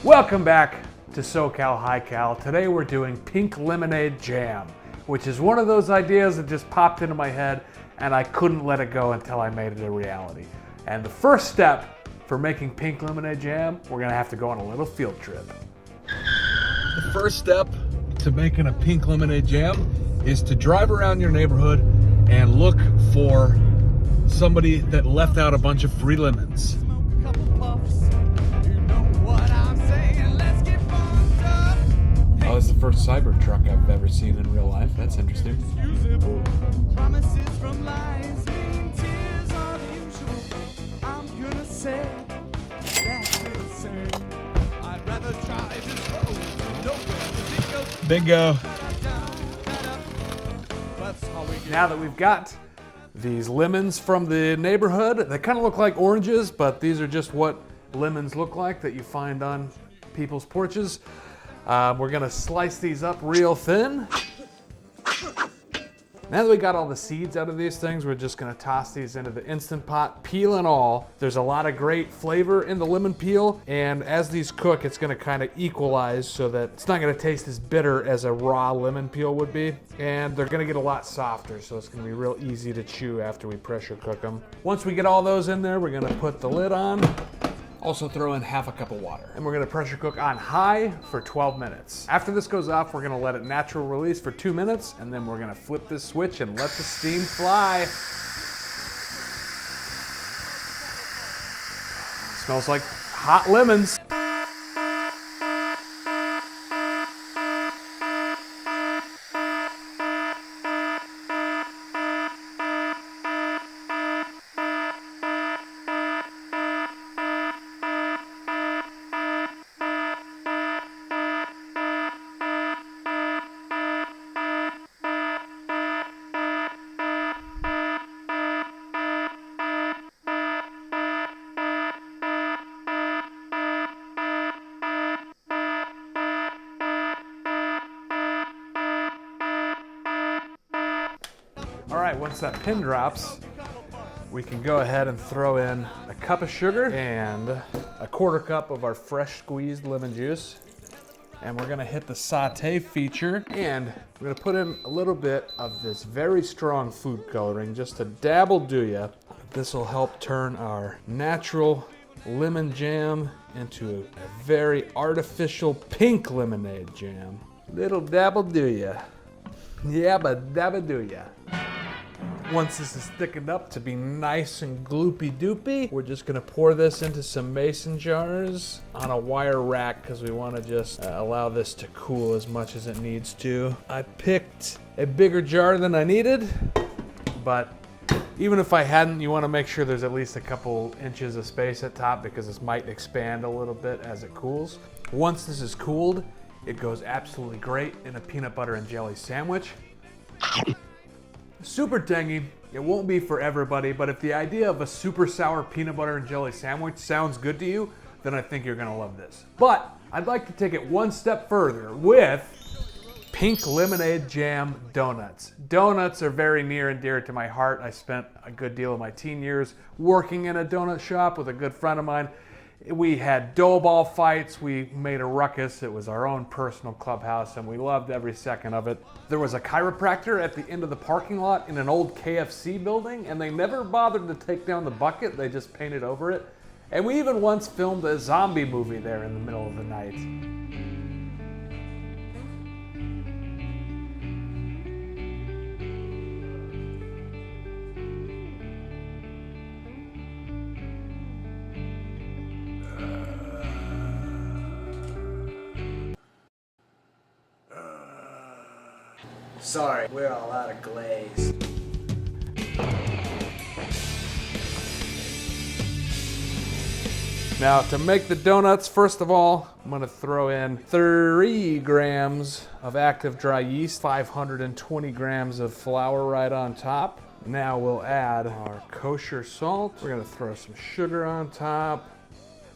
Welcome back to SoCal High-Cal. Today we're doing pink lemonade jam, which is one of those ideas that just popped into my head and I couldn't let it go until I made it a reality. And the first step for making pink lemonade jam, we're gonna have to go on a little field trip. The first step to making a pink lemonade jam is to drive around your neighborhood and look for somebody that left out a bunch of free lemons. Oh, this is the first cyber truck I've ever seen in real life. That's interesting. Bingo. Now that we've got these lemons from the neighborhood, they kind of look like oranges, but these are just what lemons look like that you find on people's porches. We're gonna slice these up real thin. Now that we got all the seeds out of these things, we're just gonna toss these into the Instant Pot, peel and all. There's a lot of great flavor in the lemon peel, and as these cook, it's gonna kind of equalize so that it's not gonna taste as bitter as a raw lemon peel would be, and they're gonna get a lot softer, so it's gonna be real easy to chew after we pressure cook them. Once we get all those in there, we're gonna put the lid on. Also throw in half a cup of water. And we're gonna pressure cook on high for 12 minutes. After this goes off, we're gonna let it natural release for 2 minutes, and then we're gonna flip this switch and let the steam fly. Smells like hot lemons. All right, once that pin drops, we can go ahead and throw in a cup of sugar and a quarter cup of our fresh squeezed lemon juice. And we're gonna hit the saute feature, and we're gonna put in a little bit of this very strong food coloring, just a dabble do ya. This will help turn our natural lemon jam into a very artificial pink lemonade jam. Little dabble do ya. Yabba dabba do ya. Once this is thickened up to be nice and gloopy doopy, we're just gonna pour this into some mason jars on a wire rack because we wanna just allow this to cool as much as it needs to. I picked a bigger jar than I needed, but even if I hadn't, you wanna make sure there's at least a couple inches of space at top because this might expand a little bit as it cools. Once this is cooled, it goes absolutely great in a peanut butter and jelly sandwich. Super tangy. It won't be for everybody, but if the idea of a super sour peanut butter and jelly sandwich sounds good to you, then I think you're gonna love this. But I'd like to take it one step further with pink lemonade jam donuts. Donuts are very near and dear to my heart. I spent a good deal of my teen years working in a donut shop with a good friend of mine. We had dough ball fights, we made a ruckus, it was our own personal clubhouse and we loved every second of it. There was a chiropractor at the end of the parking lot in an old KFC building and they never bothered to take down the bucket, they just painted over it. And we even once filmed a zombie movie there in the middle of the night. Sorry, we're all out of glaze. Now to make the donuts, first of all, I'm gonna throw in 3 grams of active dry yeast, 520 grams of flour right on top. Now we'll add our kosher salt. We're gonna throw some sugar on top.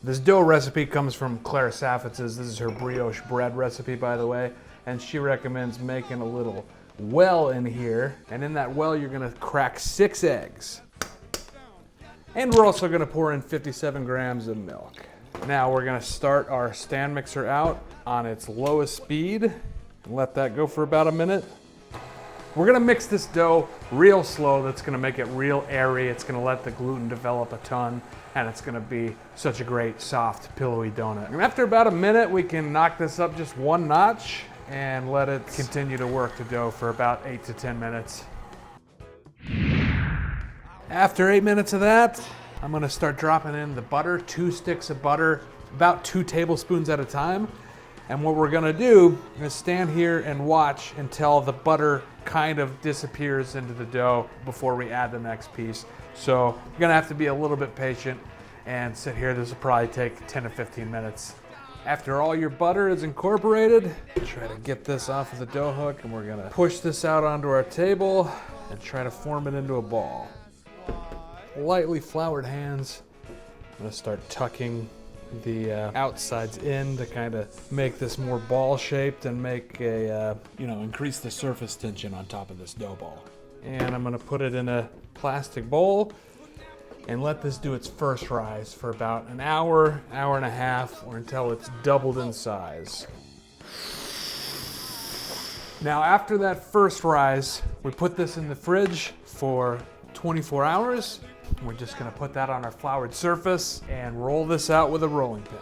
This dough recipe comes from Claire Saffitz's. This is her brioche bread recipe, by the way. And she recommends making a little well in here. And in that well, you're gonna crack 6 eggs. And we're also gonna pour in 57 grams of milk. Now we're gonna start our stand mixer out on its lowest speed and let that go for about a minute. We're gonna mix this dough real slow. That's gonna make it real airy. It's gonna let the gluten develop a ton, and it's gonna be such a great, soft, pillowy donut. And after about a minute, we can knock this up just one notch and let it continue to work the dough for about 8 to 10 minutes. After 8 minutes of that, I'm gonna start dropping in the butter, 2 sticks of butter, about 2 tablespoons at a time. And what we're gonna do is stand here and watch until the butter kind of disappears into the dough before we add the next piece. So you're gonna have to be a little bit patient and sit here. This will probably take 10 to 15 minutes. After all your butter is incorporated, try to get this off of the dough hook, and we're gonna push this out onto our table and try to form it into a ball. Lightly floured hands. I'm gonna start tucking the outsides in to kind of make this more ball shaped and make a, increase the surface tension on top of this dough ball. And I'm gonna put it in a plastic bowl and let this do its first rise for about an hour, hour and a half, or until it's doubled in size. Now after that first rise, we put this in the fridge for 24 hours. We're just gonna put that on our floured surface and roll this out with a rolling pin.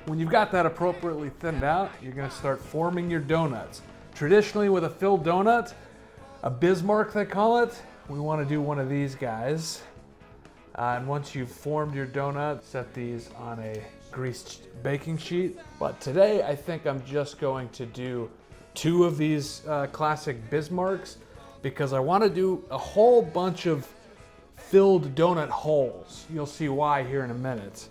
When you've got that appropriately thinned out, you're gonna start forming your donuts. Traditionally with a filled donut, a Bismarck they call it, we wanna do one of these guys. And once you've formed your donut, set these on a greased baking sheet. But today I think I'm just going to do 2 of these classic Bismarcks because I wanna do a whole bunch of filled donut holes. You'll see why here in a minute.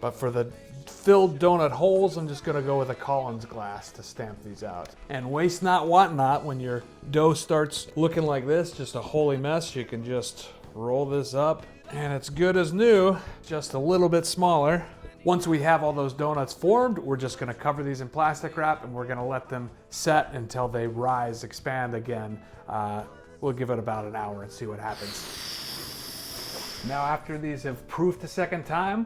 But for the filled donut holes, I'm just gonna go with a Collins glass to stamp these out. And waste not, want not, when your dough starts looking like this, just a holy mess, you can just roll this up and it's good as new, just a little bit smaller. Once we have all those donuts formed, we're just gonna cover these in plastic wrap and we're gonna let them set until they rise, expand again. We'll give it about an hour and see what happens. Now after these have proofed a second time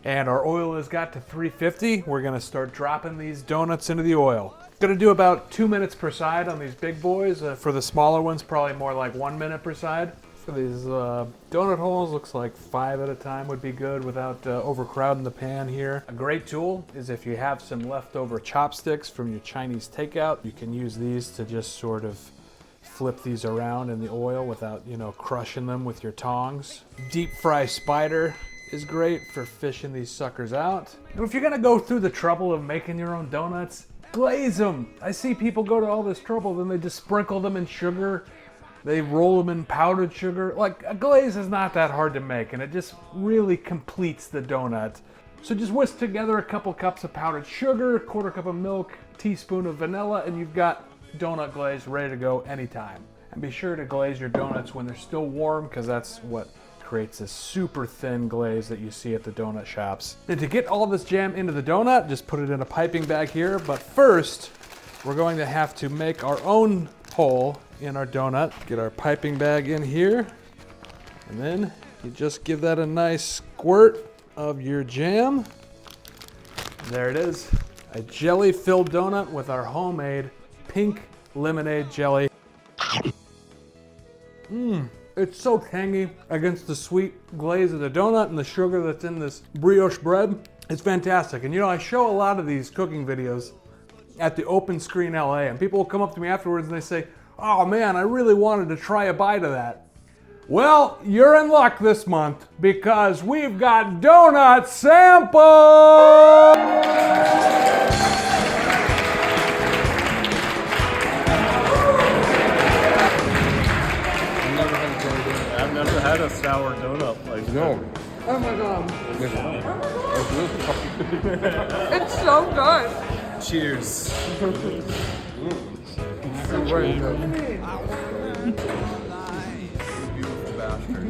and our oil has got to 350, we're gonna start dropping these donuts into the oil. Gonna do about 2 minutes per side on these big boys. For the smaller ones, probably more like 1 minute per side. For these donut holes, looks like 5 at a time would be good without overcrowding the pan here. A great tool is if you have some leftover chopsticks from your Chinese takeout, you can use these to just sort of flip these around in the oil without, crushing them with your tongs. Deep fry spider is great for fishing these suckers out. And if you're gonna go through the trouble of making your own donuts, glaze them. I see people go to all this trouble, then they just sprinkle them in sugar. They roll them in powdered sugar. Like, a glaze is not that hard to make, and it just really completes the donut. So just whisk together a couple cups of powdered sugar, 1/4 cup of milk, teaspoon of vanilla, and you've got donut glaze ready to go anytime. And be sure to glaze your donuts when they're still warm, because that's what creates this super thin glaze that you see at the donut shops. And to get all this jam into the donut, just put it in a piping bag here. But first, we're going to have to make our own hole in our donut. Get our piping bag in here, and then you just give that a nice squirt of your jam. There it is, a jelly-filled donut with our homemade pink lemonade jelly. It's so tangy against the sweet glaze of the donut and the sugar that's in this brioche bread. It's fantastic. And I show a lot of these cooking videos at the Open Screen LA, and people will come up to me afterwards and they say, "Oh man, I really wanted to try a bite of that." Well, you're in luck this month because we've got donut samples! I've never had a sour donut like that. No. Oh my god. It's so good. Cheers. Very good. Beautiful bastard.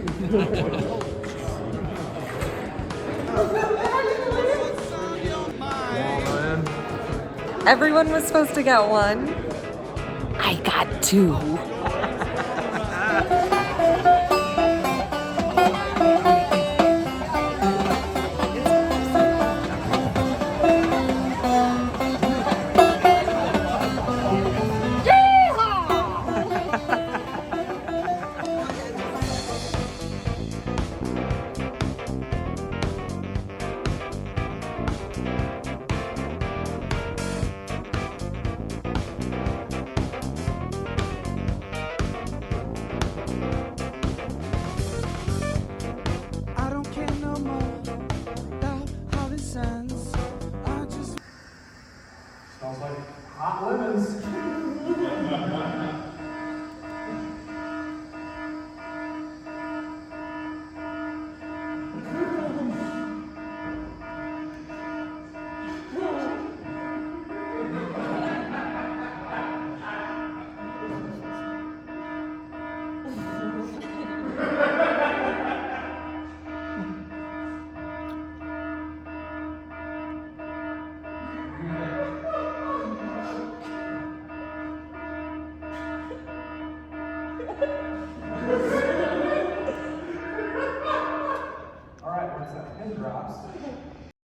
Everyone was supposed to get one. I got 2. drops.